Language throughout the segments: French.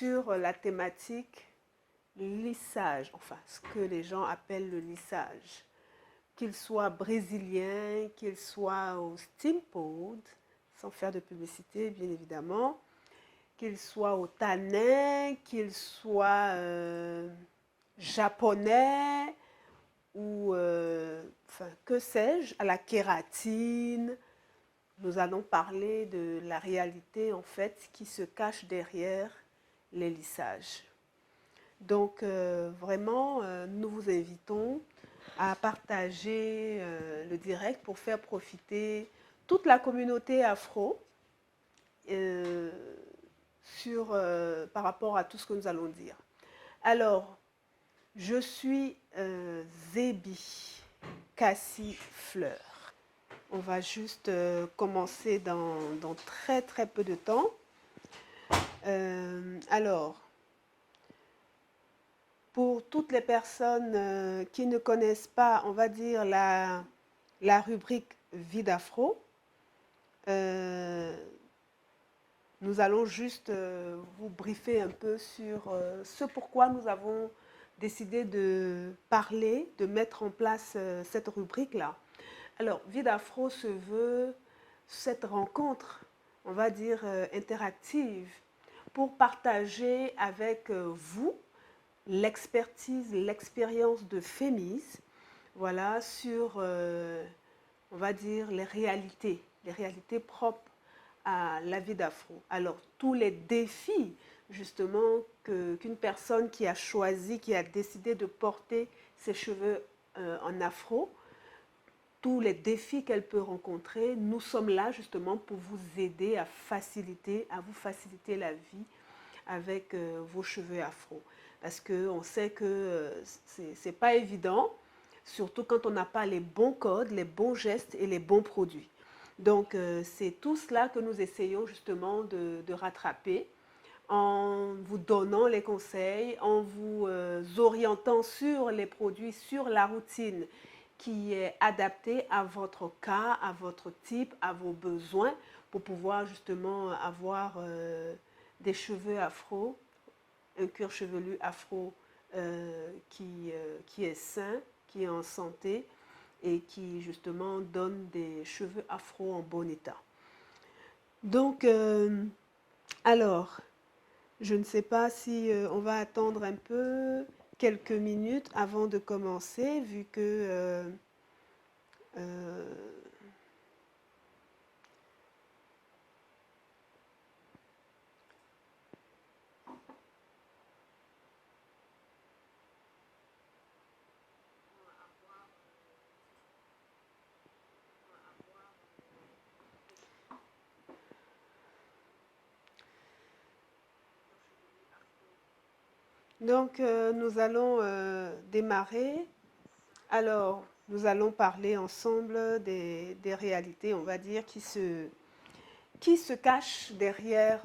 sur la thématique lissage, enfin ce que les gens appellent le lissage. Qu'il soit brésilien, qu'il soit au steampod, sans faire de publicité bien évidemment, qu'il soit au tanin, qu'il soit japonais ou enfin, que sais-je, à la kératine. Nous allons parler de la réalité en fait qui se cache derrière les lissages. Donc vraiment, nous vous invitons à partager le direct pour faire profiter toute la communauté afro par rapport à tout ce que nous allons dire. Alors, je suis Zébi Cassie Fleur. On va juste commencer dans très très peu de temps. Alors, pour toutes les personnes qui ne connaissent pas, on va dire, la rubrique Vie d'Afro, nous allons juste vous briefer un peu sur ce pourquoi nous avons décidé de parler, de mettre en place cette rubrique-là. Alors, Vie d'Afro se veut cette rencontre, on va dire, interactive pour partager avec vous l'expertise, l'expérience de Fémis, voilà, sur, on va dire, les réalités propres à la vie d'afro. Alors, tous les défis, justement, qu'une personne qui a choisi, qui a décidé de porter ses cheveux en afro, tous les défis qu'elle peut rencontrer, nous sommes là justement pour vous aider à vous faciliter la vie avec vos cheveux afro. Parce qu'on sait que c'est pas évident, surtout quand on n'a pas les bons codes, les bons gestes et les bons produits. Donc c'est tout cela que nous essayons justement de rattraper en vous donnant les conseils, en vous orientant sur les produits, sur la routine qui est adaptée à votre cas, à votre type, à vos besoins pour pouvoir justement avoir des cheveux afro, un cuir chevelu afro qui est sain, qui est en santé et qui justement donne des cheveux afro en bon état. Donc, alors, je ne sais pas si on va attendre un peu, quelques minutes avant de commencer, vu que donc nous allons démarrer. Alors, nous allons parler ensemble des réalités, on va dire, qui se cachent derrière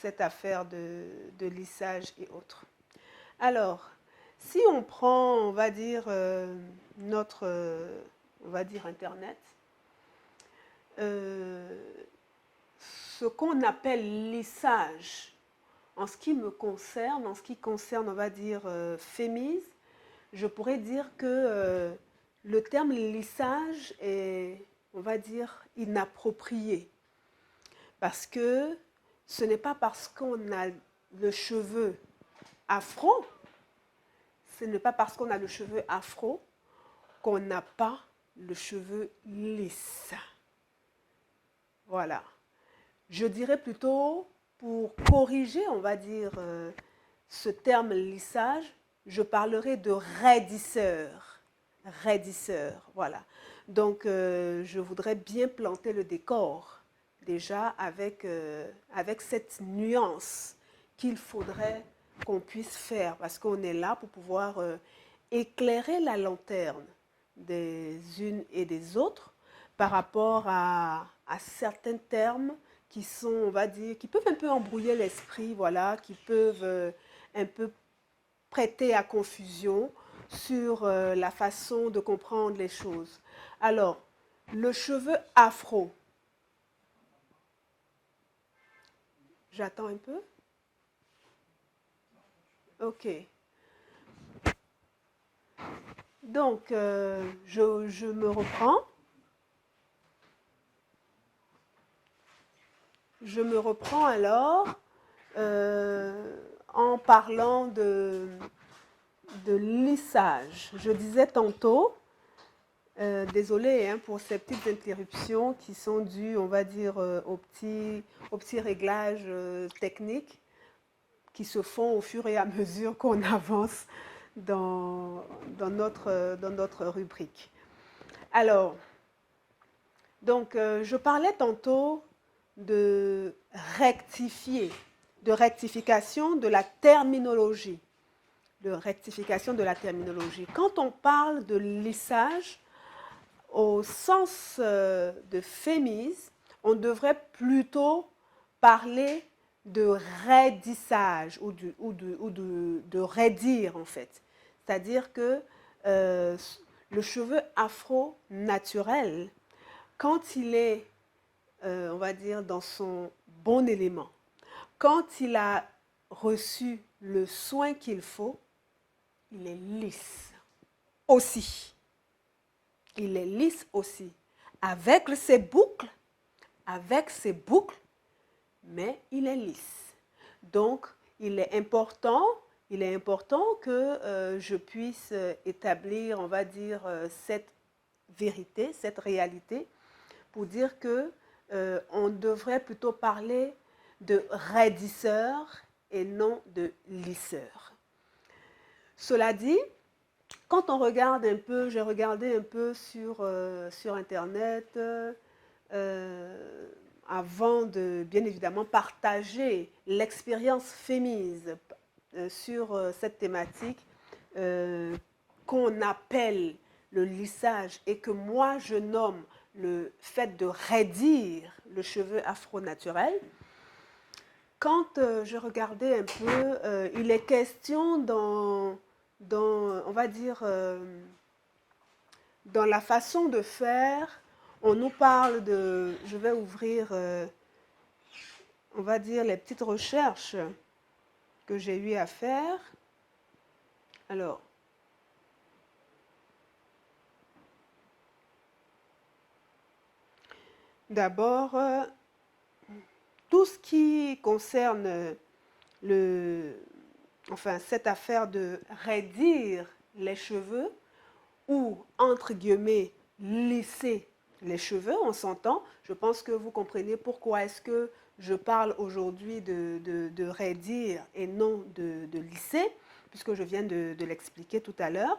cette affaire de lissage et autres. Alors, si on prend, on va dire, notre, on va dire, Internet, ce qu'on appelle lissage, en ce qui me concerne, en ce qui concerne, on va dire, Fémis, je pourrais dire que le terme lissage est, on va dire, inapproprié. Parce que ce n'est pas parce qu'on a le cheveu afro, ce n'est pas parce qu'on a le cheveu afro qu'on n'a pas le cheveu lisse. Voilà. Je dirais plutôt, pour corriger, on va dire, ce terme lissage, je parlerai de raidisseur. Raidisseur, voilà. Donc, je voudrais bien planter le décor, déjà, avec cette nuance qu'il faudrait qu'on puisse faire, parce qu'on est là pour pouvoir éclairer la lanterne des unes et des autres par rapport à certains termes qui sont, on va dire, qui peuvent un peu embrouiller l'esprit, voilà, qui peuvent un peu prêter à confusion sur la façon de comprendre les choses. Alors, le cheveu afro. J'attends un peu. Ok. Donc, je me reprends. Je me reprends alors en parlant de lissage. Je disais tantôt, désolé hein, pour ces petites interruptions qui sont dues, on va dire, aux petits réglages techniques qui se font au fur et à mesure qu'on avance dans notre rubrique. Alors, donc, je parlais tantôt de rectifier, de rectification de la terminologie. De rectification de la terminologie. Quand on parle de lissage, au sens de fémise, on devrait plutôt parler de raidissage de raidir en fait. C'est-à-dire que le cheveu afro naturel, quand il est, on va dire, dans son bon élément, quand il a reçu le soin qu'il faut, il est lisse aussi. Il est lisse aussi, avec ses boucles, mais il est lisse. Donc, il est important que je puisse établir, on va dire, cette vérité, cette réalité, pour dire que on devrait plutôt parler de raidisseur et non de lisseur. Cela dit, quand on regarde un peu, j'ai regardé un peu sur Internet avant de, bien évidemment, partager l'expérience fémise sur cette thématique qu'on appelle le lissage et que moi je nomme le fait de raidir le cheveu afro-naturel. Quand je regardais un peu, il est question on va dire, dans la façon de faire, on nous parle de, je vais ouvrir, on va dire, les petites recherches que j'ai eu à faire. Alors, d'abord, tout ce qui concerne cette affaire de raidir les cheveux ou, entre guillemets, lisser les cheveux, on s'entend. Je pense que vous comprenez pourquoi est-ce que je parle aujourd'hui de raidir et non de lisser, puisque je viens de l'expliquer tout à l'heure.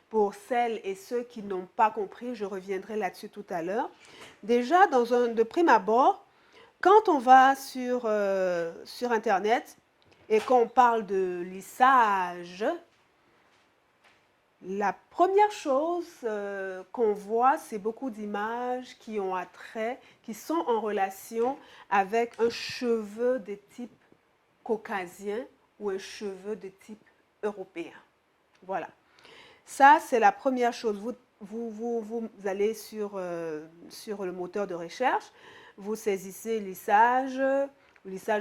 Pour celles et ceux qui n'ont pas compris, je reviendrai là-dessus tout à l'heure. Déjà, de prime abord, quand on va sur Internet et qu'on parle de lissage, la première chose qu'on voit, c'est beaucoup d'images qui ont attrait, qui sont en relation avec un cheveu de type caucasien ou un cheveu de type européen. Voilà. Ça, c'est la première chose. Vous allez sur le moteur de recherche, vous saisissez lissage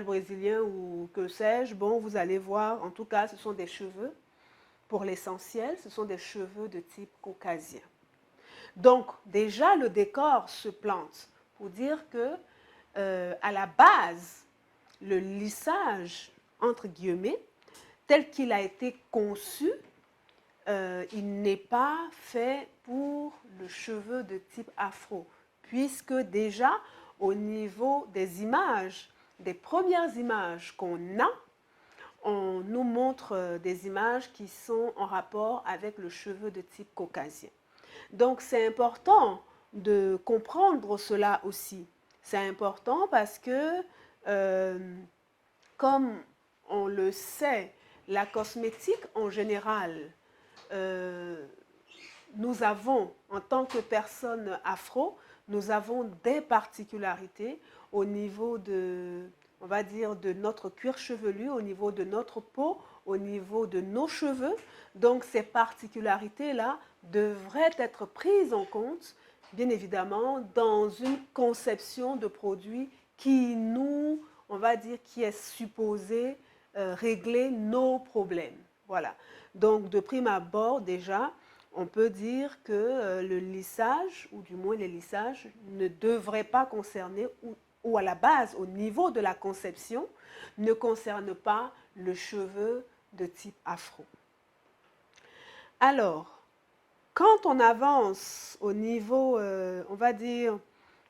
brésilien ou que sais-je. Bon, vous allez voir, en tout cas, ce sont des cheveux. Pour l'essentiel, ce sont des cheveux de type caucasien. Donc, déjà, le décor se plante pour dire que, à la base, le lissage, entre guillemets, tel qu'il a été conçu, il n'est pas fait pour le cheveu de type afro, puisque déjà, au niveau des images, des premières images qu'on a, on nous montre des images qui sont en rapport avec le cheveu de type caucasien. Donc, c'est important de comprendre cela aussi. C'est important parce que, comme on le sait, la cosmétique en général, nous avons, en tant que personnes afro, nous avons des particularités au niveau de, on va dire, de notre cuir chevelu, au niveau de notre peau, au niveau de nos cheveux. Donc, ces particularités-là devraient être prises en compte, bien évidemment, dans une conception de produit qui nous, on va dire, qui est supposée régler nos problèmes. Voilà. Donc, de prime abord, déjà, on peut dire que le lissage, ou du moins les lissages, ne devraient pas concerner, ou à la base, au niveau de la conception, ne concernent pas le cheveu de type afro. Alors, quand on avance au niveau, on va dire,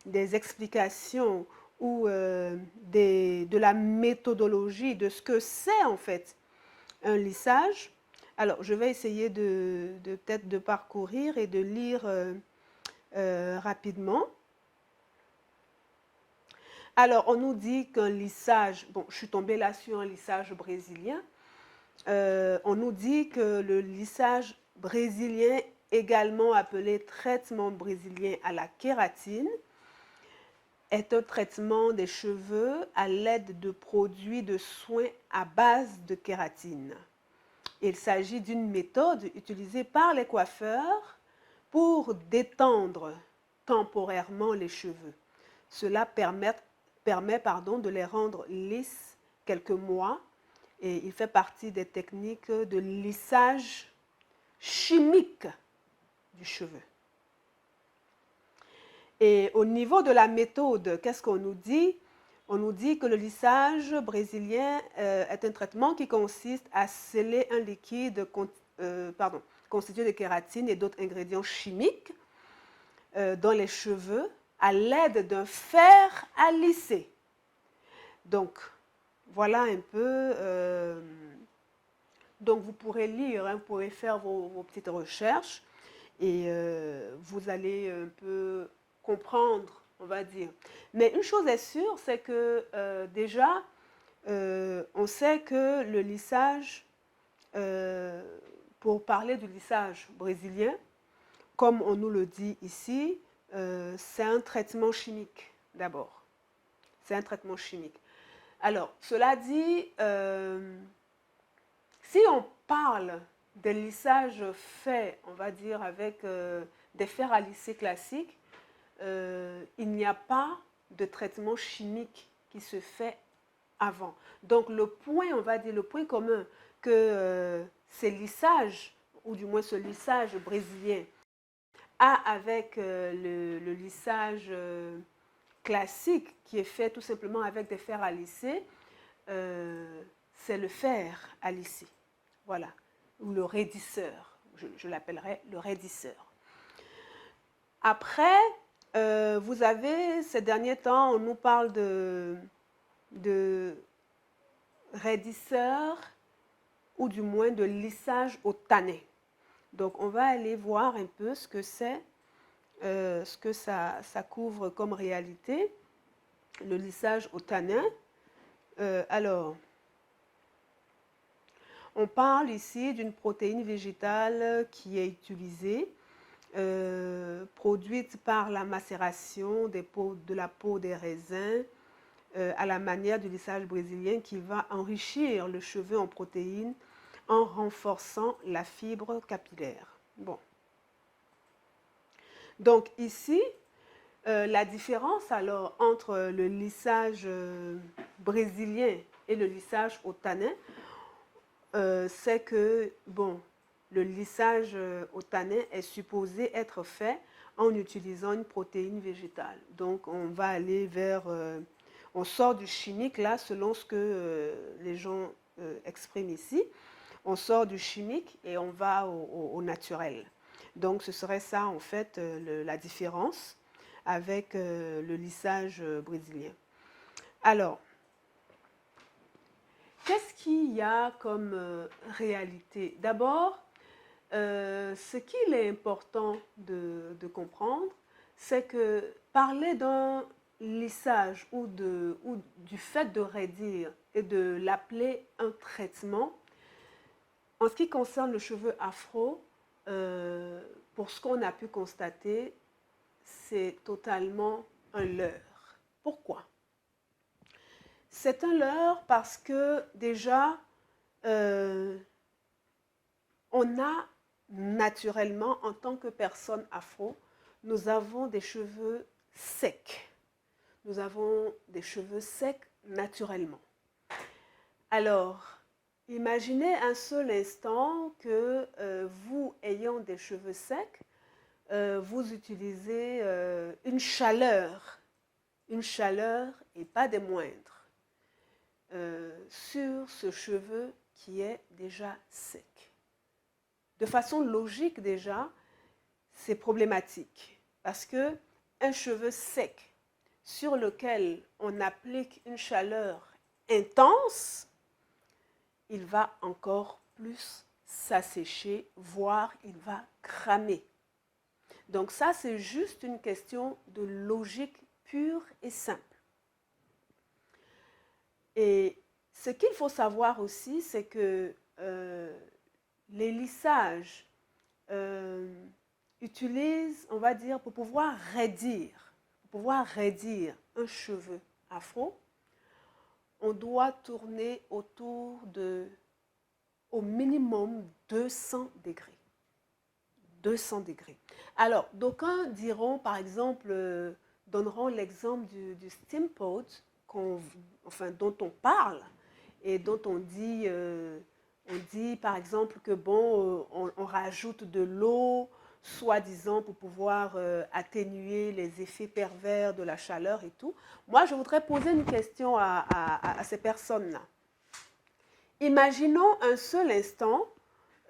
des explications ou de la méthodologie de ce que c'est en fait un lissage, alors je vais essayer peut-être de parcourir et de lire rapidement. Alors, on nous dit qu'un lissage, bon, je suis tombée là sur un lissage brésilien. On nous dit que le lissage brésilien, également appelé traitement brésilien à la kératine, est un traitement des cheveux à l'aide de produits de soins à base de kératine. Il s'agit d'une méthode utilisée par les coiffeurs pour détendre temporairement les cheveux. Cela permet de les rendre lisses quelques mois et il fait partie des techniques de lissage chimique du cheveu. Et au niveau de la méthode, qu'est-ce qu'on nous dit? On nous dit que le lissage brésilien est un traitement qui consiste à sceller un liquide constitué de kératine et d'autres ingrédients chimiques dans les cheveux à l'aide d'un fer à lisser. Donc, voilà un peu. Donc, vous pourrez lire, vous pourrez faire vos petites recherches et vous allez un peu comprendre, on va dire. Mais une chose est sûre, c'est que déjà, on sait que le lissage, pour parler du lissage brésilien, comme on nous le dit ici, c'est un traitement chimique d'abord. C'est un traitement chimique. Alors, cela dit, si on parle des lissages faits, on va dire, avec des fers à lisser classiques, il n'y a pas de traitement chimique qui se fait avant. Donc, le point, on va dire, le point commun que ces lissages, ou du moins ce lissage brésilien, a avec le lissage classique qui est fait tout simplement avec des fers à lisser, c'est le fer à lisser. Voilà. Ou le raidisseur. Je l'appellerai le raidisseur. Après, vous avez, ces derniers temps, on nous parle de raidisseur ou du moins de lissage au tanin. Donc, on va aller voir un peu ce que c'est, ce que ça couvre comme réalité, le lissage au tanin. Alors, on parle ici d'une protéine végétale qui est utilisée, produite par la macération de la peau des raisins, à la manière du lissage brésilien qui va enrichir le cheveu en protéines en renforçant la fibre capillaire. Bon. Donc ici, la différence alors entre le lissage brésilien et le lissage au tanin, c'est que, bon, le lissage au tanin est supposé être fait en utilisant une protéine végétale. Donc on va aller vers, on sort du chimique là selon ce que les gens expriment ici. On sort du chimique et on va au naturel. Donc ce serait ça en fait la différence avec le lissage brésilien. Alors, qu'est-ce qu'il y a comme réalité? D'abord, ce qu'il est important de comprendre, c'est que parler d'un lissage ou du fait de raidir et de l'appeler un traitement, en ce qui concerne le cheveu afro, pour ce qu'on a pu constater, c'est totalement un leurre. Pourquoi? C'est un leurre parce que déjà, on a naturellement, en tant que personne afro, nous avons des cheveux secs. Nous avons des cheveux secs naturellement. Alors, Imaginez un seul instant que vous, ayant des cheveux secs, vous utilisez une chaleur et pas des moindres, sur ce cheveu qui est déjà sec. De façon logique déjà, c'est problématique parce que un cheveu sec sur lequel on applique une chaleur intense, il va encore plus s'assécher, voire il va cramer. Donc ça, c'est juste une question de logique pure et simple. Et ce qu'il faut savoir aussi, c'est que les lissages utilisent, on va dire, pour pouvoir raidir un cheveu afro, on doit tourner autour de, au minimum, 200 degrés. 200 degrés. Alors, d'aucuns diront, par exemple, donneront l'exemple du steam pot, dont on parle et dont on dit, par exemple, que bon, on rajoute de l'eau, soi-disant pour pouvoir atténuer les effets pervers de la chaleur et tout. Moi, je voudrais poser une question à ces personnes-là. Imaginons un seul instant,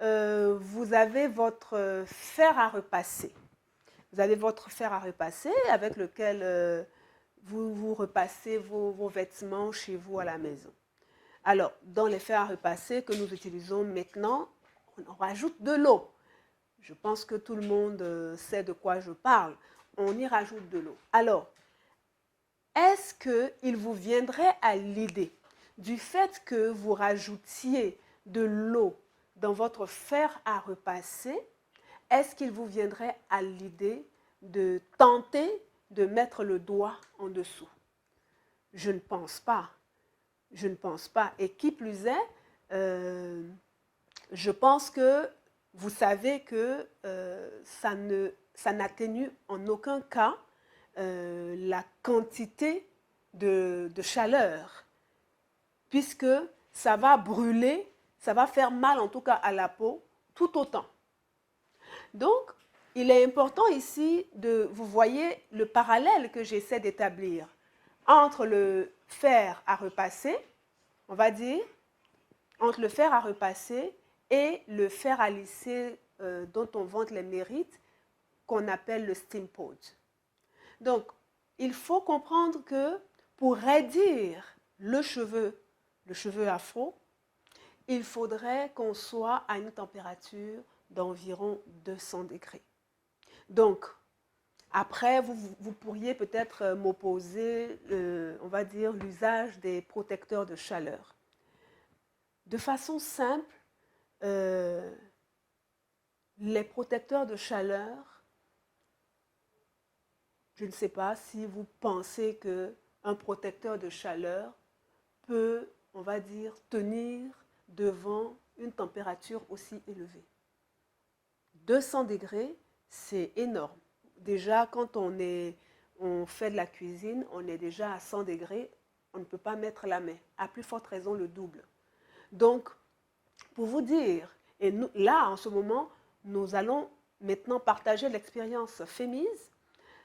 vous avez votre fer à repasser. Vous avez votre fer à repasser avec lequel vous repassez vos vêtements chez vous à la maison. Alors, dans les fers à repasser que nous utilisons maintenant, on rajoute de l'eau. Je pense que tout le monde sait de quoi je parle. On y rajoute de l'eau. Alors, est-ce qu'il vous viendrait à l'idée du fait que vous rajoutiez de l'eau dans votre fer à repasser, est-ce qu'il vous viendrait à l'idée de tenter de mettre le doigt en dessous? Je ne pense pas. Je ne pense pas. Et qui plus est, je pense que vous savez que ça n'atténue en aucun cas la quantité de chaleur, puisque ça va brûler, ça va faire mal en tout cas à la peau, tout autant. Donc, il est important ici vous voyez le parallèle que j'essaie d'établir entre le fer à repasser, on va dire, entre le fer à repasser et le fer à lisser dont on vante les mérites, qu'on appelle le steam pot. Donc, il faut comprendre que pour raidir le cheveu afro, il faudrait qu'on soit à une température d'environ 200 degrés. Donc, après, vous pourriez peut-être m'opposer, on va dire, l'usage des protecteurs de chaleur. De façon simple, les protecteurs de chaleur, je ne sais pas si vous pensez qu'un protecteur de chaleur peut, on va dire, tenir devant une température aussi élevée. 200 degrés, c'est énorme. Déjà, quand on fait de la cuisine, on est déjà à 100 degrés, on ne peut pas mettre la main. À plus forte raison, le double. Donc, pour vous dire, et nous, là, en ce moment, nous allons maintenant partager l'expérience Fémise,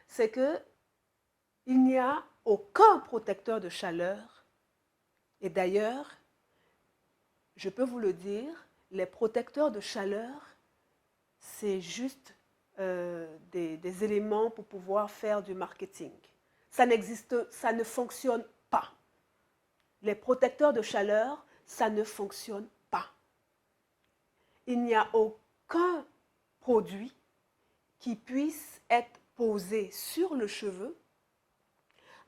c'est qu'il n'y a aucun protecteur de chaleur. Et d'ailleurs, je peux vous le dire, les protecteurs de chaleur, c'est juste des éléments pour pouvoir faire du marketing. Ça ne fonctionne pas. Les protecteurs de chaleur, ça ne fonctionne pas. Il n'y a aucun produit qui puisse être posé sur le cheveu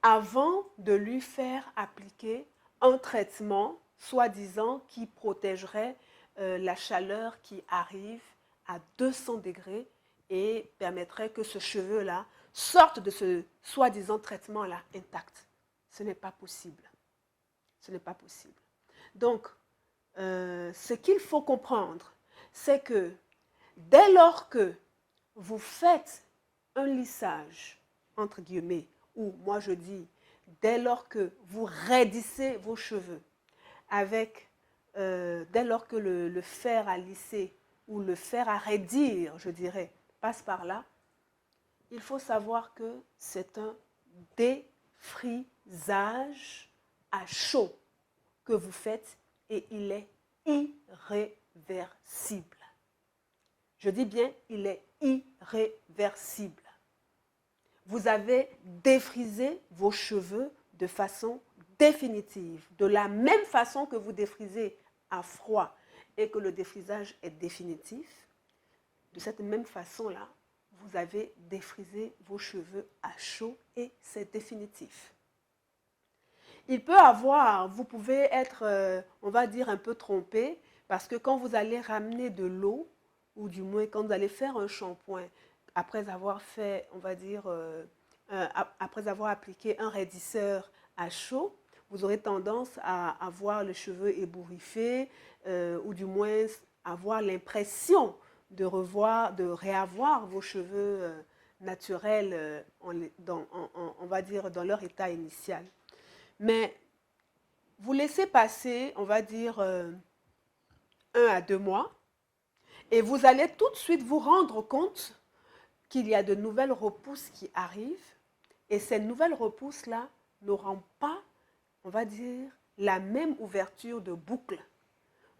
avant de lui faire appliquer un traitement, soi-disant, qui protégerait la chaleur qui arrive à 200 degrés et permettrait que ce cheveu-là sorte de ce soi-disant traitement-là intact. Ce n'est pas possible. Ce n'est pas possible. Donc, ce qu'il faut comprendre, c'est que dès lors que vous faites un lissage, entre guillemets, ou moi je dis, dès lors que vous raidissez vos cheveux avec dès lors que le fer à lisser ou le fer à raidir, je dirais, passe par là, il faut savoir que c'est un défrisage à chaud que vous faites et il est irréversible. Je dis bien, il est irréversible. Vous avez défrisé vos cheveux de façon définitive, de la même façon que vous défrisez à froid et que le défrisage est définitif. De cette même façon-là, vous avez défrisé vos cheveux à chaud et c'est définitif. Il peut avoir, vous pouvez être, on va dire, un peu trompé parce que quand vous allez ramener de l'eau, ou du moins quand vous allez faire un shampoing, après avoir fait, on va dire, après avoir appliqué un raidisseur à chaud, vous aurez tendance à avoir les cheveux ébouriffés ou du moins avoir l'impression de réavoir vos cheveux naturels, on va dire, dans leur état initial. Mais vous laissez passer, on va dire, 1 à 2 mois et vous allez tout de suite vous rendre compte qu'il y a de nouvelles repousses qui arrivent et ces nouvelles repousses-là n'auront pas, on va dire, la même ouverture de boucle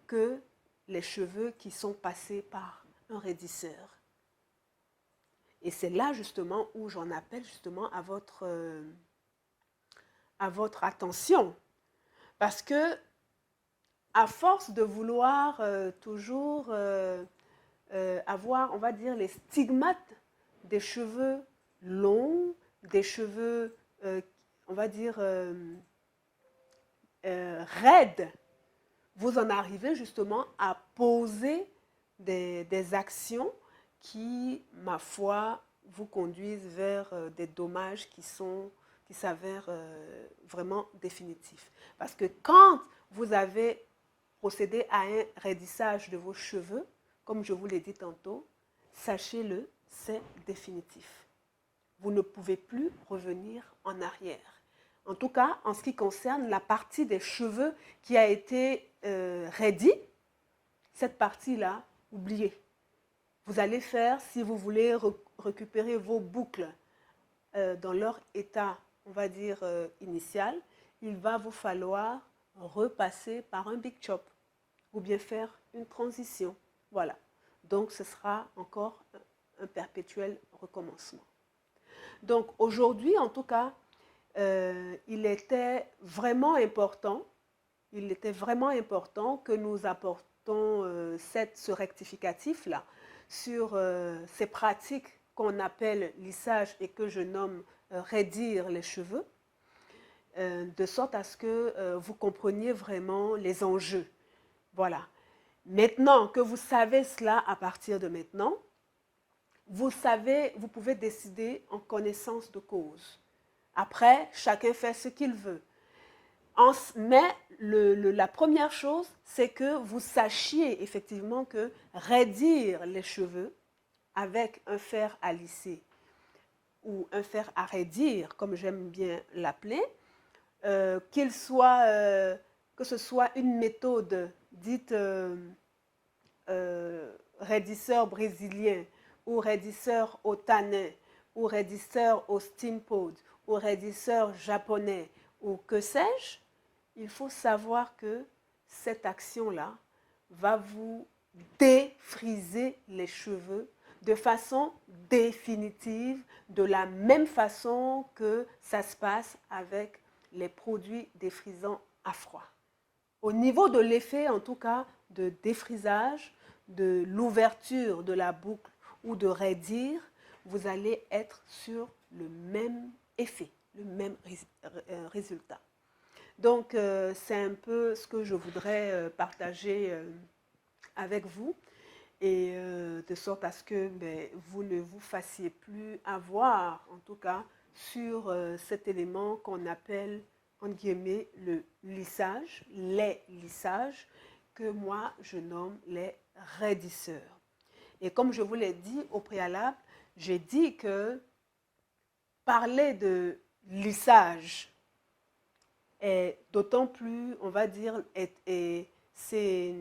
que les cheveux qui sont passés par un raidisseur. Et c'est là justement où j'en appelle justement à votre attention. Parce que à force de vouloir toujours avoir, on va dire, les stigmates des cheveux longs, des cheveux, on va dire, raides, vous en arrivez justement à poser des actions qui, ma foi, vous conduisent vers des dommages qui s'avèrent vraiment définitifs. Parce que quand vous avez procédé à un raidissage de vos cheveux, comme je vous l'ai dit tantôt, sachez-le, c'est définitif. Vous ne pouvez plus revenir en arrière. En tout cas, en ce qui concerne la partie des cheveux qui a été raidie, cette partie-là, oubliez. Vous allez faire, si vous voulez récupérer vos boucles dans leur état, on va dire, initial, il va vous falloir repasser par un big chop ou bien faire une transition. Voilà. Donc, ce sera encore un perpétuel recommencement. Donc, aujourd'hui, en tout cas, il était vraiment important que nous apportons ce rectificatif-là sur ces pratiques qu'on appelle lissage et que je nomme raidir les cheveux, de sorte à ce que vous compreniez vraiment les enjeux. Voilà. Maintenant que vous savez cela à partir de maintenant, vous pouvez décider en connaissance de cause. Après, chacun fait ce qu'il veut. Mais la première chose, c'est que vous sachiez effectivement que raidir les cheveux avec un fer à lisser ou un fer à raidir, comme j'aime bien l'appeler, que ce soit une méthode dite raidisseur brésilien ou raidisseur au tanin ou raidisseur au steam pod ou raidisseur japonais ou que sais-je, il faut savoir que cette action-là va vous défriser les cheveux de façon définitive, de la même façon que ça se passe avec les produits défrisants à froid. Au niveau de l'effet, en tout cas, de défrisage, de l'ouverture de la boucle ou de raidir, vous allez être sur le même effet, le même résultat. Donc, c'est un peu ce que je voudrais partager avec vous et de sorte à ce que vous ne vous fassiez plus avoir, en tout cas, sur cet élément qu'on appelle, entre guillemets, le lissage, les lissages, que moi je nomme les raidisseurs. Et comme je vous l'ai dit au préalable, j'ai dit que parler de lissage est d'autant plus, on va dire, est c'est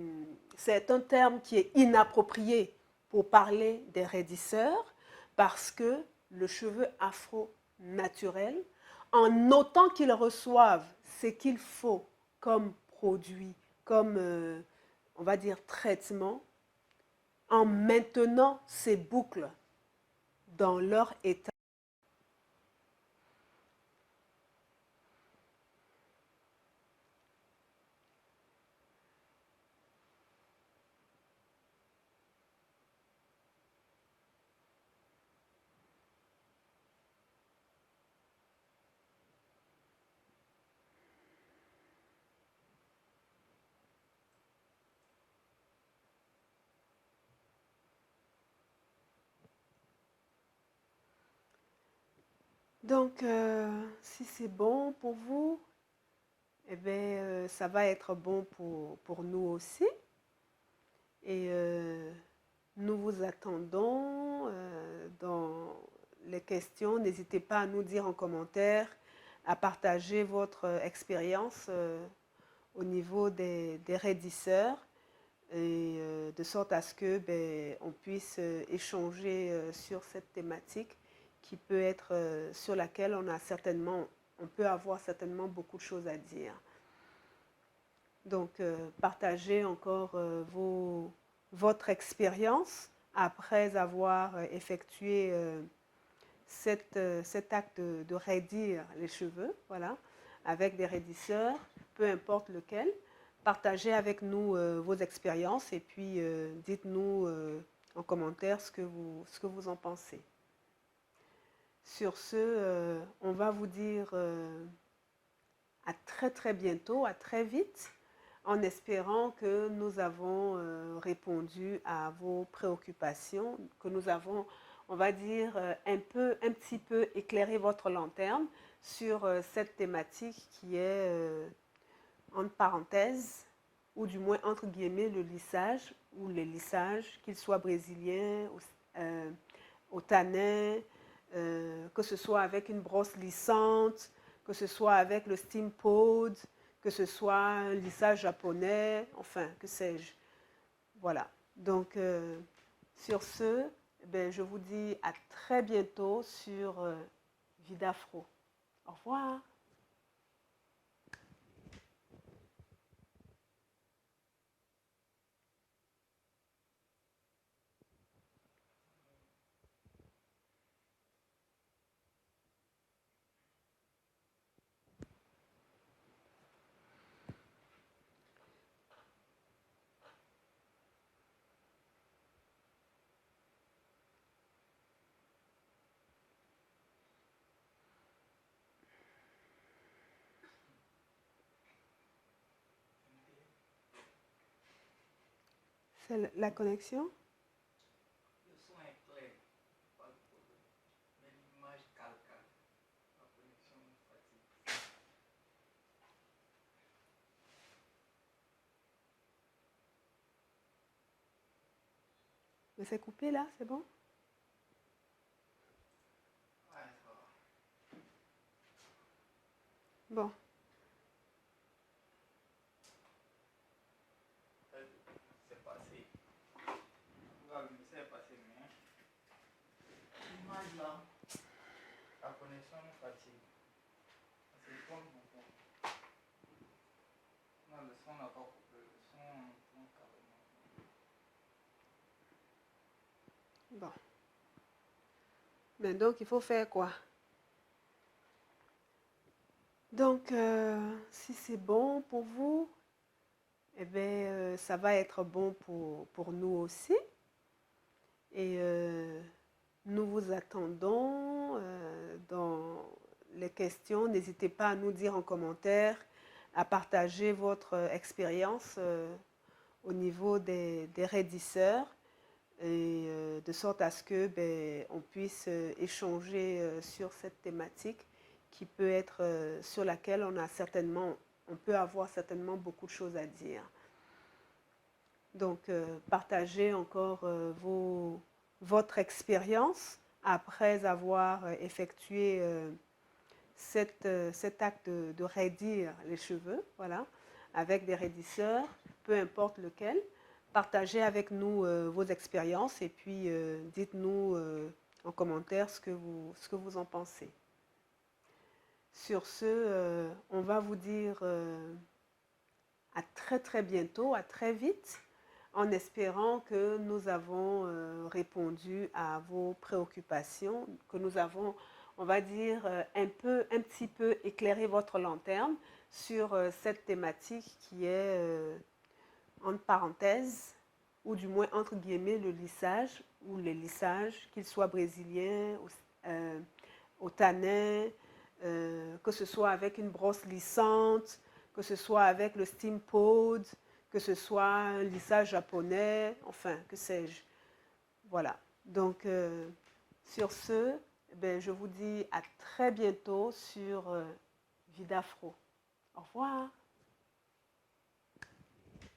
un terme qui est inapproprié pour parler des raidisseurs parce que le cheveu afro naturel, en autant qu'ils reçoivent ce qu'il faut comme produit, comme, on va dire, traitement, en maintenant ces boucles dans leur état. Donc, si c'est bon pour vous, eh bien, ça va être bon pour nous aussi. Et nous vous attendons dans les questions. N'hésitez pas à nous dire en commentaire, à partager votre expérience au niveau des raidisseurs, et de sorte à ce que on puisse échanger sur cette thématique qui peut être sur laquelle on peut avoir certainement beaucoup de choses à dire. Donc, partagez encore votre expérience après avoir effectué cet acte de raidir les cheveux, voilà, avec des raidisseurs, peu importe lequel. Partagez avec nous vos expériences et puis dites-nous en commentaire ce que vous en pensez. Sur ce, on va vous dire à très très bientôt, à très vite, en espérant que nous avons répondu à vos préoccupations, que nous avons, on va dire, un petit peu éclairé votre lanterne sur cette thématique qui est, entre parenthèses, ou du moins entre guillemets, le lissage, ou les lissages, qu'ils soient brésiliens, au tanin, que ce soit avec une brosse lissante, que ce soit avec le steam pod, que ce soit un lissage japonais, enfin, que sais-je. Voilà. Donc, sur ce, je vous dis à très bientôt sur Vidafro. Au revoir. C'est la connexion? Le son est clair, pas de problème. Mais l'image calcale. La connexion me fatigue. Mais c'est coupé là, c'est bon? Ouais, ça va. Bon. C'est passé. C'est passé, mais l'image là, la connexion me fatigue. C'est comme beaucoup. Non, le son n'a pas coupé. Le son tourne carrément. Bon. Mais donc, il faut faire quoi? Donc, si c'est bon pour vous, eh bien, ça va être bon pour nous aussi. Et nous vous attendons dans les questions. N'hésitez pas à nous dire en commentaire, à partager votre expérience au niveau des raidisseurs, et de sorte à ce que on puisse échanger sur cette thématique qui peut être sur laquelle on peut avoir certainement beaucoup de choses à dire. Donc, partagez encore votre expérience après avoir effectué cet acte de raidir les cheveux, voilà, avec des raidisseurs, peu importe lequel. Partagez avec nous vos expériences et puis dites-nous en commentaire ce que vous en pensez. Sur ce, on va vous dire à très très bientôt, à très vite, en espérant que nous avons répondu à vos préoccupations, que nous avons, on va dire, un petit peu éclairé votre lanterne sur cette thématique qui est, entre parenthèses, ou du moins entre guillemets, le lissage, ou les lissages, qu'ils soient brésiliens, au tanin, que ce soit avec une brosse lissante, que ce soit avec le steam pod, que ce soit un lissage japonais, enfin, que sais-je. Voilà. Donc, sur ce, ben, je vous dis à très bientôt sur Vidafro. Au revoir.